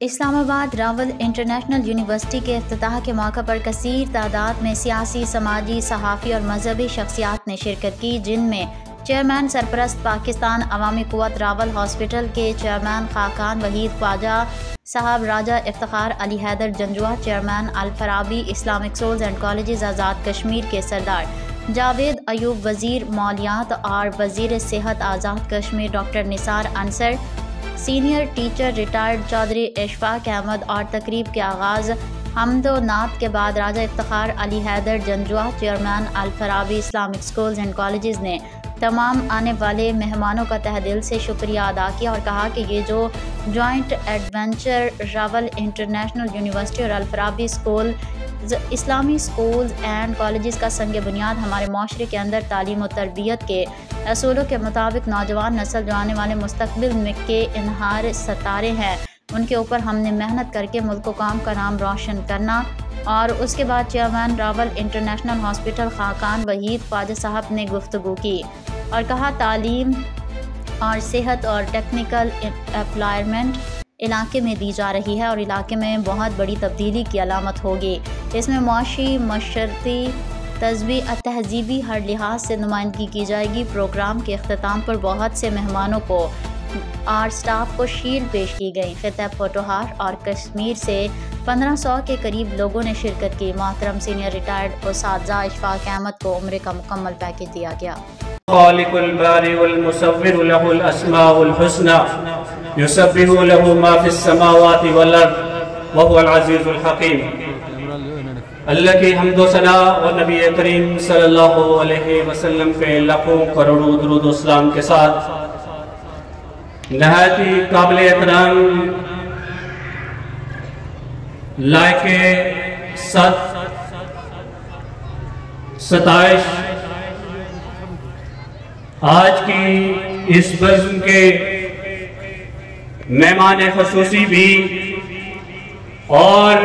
اسلام آباد Rawal international university کے افتتاح کے موقع پر کثیر تعداد میں سیاسی، سماجی، صحافی اور مذہبی شخصیات نے شرکت کی، جن میں چیئرمین سرپرست پاکستان عوامی قوت راول ہاسپٹل کے چیئرمین خاقان وحید خواجہ صاحب، Raja Iftikhar Ali Haider Janjua chairman Al Farabi Islamic schools and colleges Azad Kashmir کے سردار جاوید ایوب، وزیر مالیات اور وزیر صحت Azad Kashmir doctor Nisar Ansar, senior teacher retired Chaudhry Ishfaq Ahmed, اور تقریب کے آغاز حمد و نعت کے بعد Raja Iftikhar Ali Haider Janjua chairman Al Farabi Islamic schools and colleges نے تمام آنے والے مہمانوں کا تہہ دل سے شکریہ ادا کیا اور کہا کہ یہ جو joint adventure Rawal international university اور الفرابی اسلامی سکولز اینڈ کالجز کا سنگ بنیاد ہمارے معاشرے کے اندر تعلیم و تربیت کے اصولوں کے مطابق نوجوان نسل جو آنے والے مستقبل کے انہار ستارے ہیں، ان کے اوپر ہم نے محنت کر کے ملک و قوم کا نام روشن کرنا۔ اور اس کے بعد chairman Rawal international hospital Khaqan Waheed Khawaja صاحب نے گفتگو کی اور کہا تعلیم اور صحت اور ٹیکنیکل امپلائمنٹ علاقے میں دی جا رہی ہے اور علاقے میں بہت بڑی تبدیلی کی علامت ہوگی۔ اس میں معاشی، معاشرتی، تہذیبی ہر لحاظ سے نمائندگی کی جائے گی۔ پروگرام کے اختتام پر بہت سے مہمانوں کو اور سٹاف کو شیلڈ پیش کی گئی۔ خطیب پوٹوہار اور کشمیر سے 1500 کے قریب لوگوں نے شرکت کی۔ محترم سینئر ریٹائرڈ اساتذہ اشفاق احمد کو عمرے کا مکمل پیکیج دیا گیا۔ خالق البارئ والمصور له الاسماء الحسنى يسبح له ما في السماوات والارض وهو العزيز الحكيم۔ اللہ کی حمد و ثنا اور نبی کریم صلی اللہ علیہ وسلم کے لاکھوں کروڑوں درود و سلام کے ساتھ نہایت ہی قابل احترام لائق ستائش آج کی اس بزم کے مہمان خصوصی بھی اور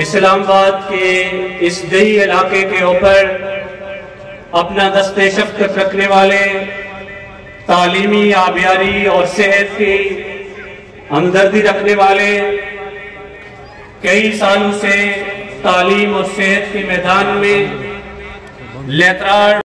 اسلام آباد کے اس دیہی علاقے کے اوپر اپنا دست شفقت رکھنے والے، تعلیمی آبیاری اور صحت کی ہمدردی رکھنے والے، کئی سالوں سے تعلیم اور صحت کے میدان میں لیتراڑ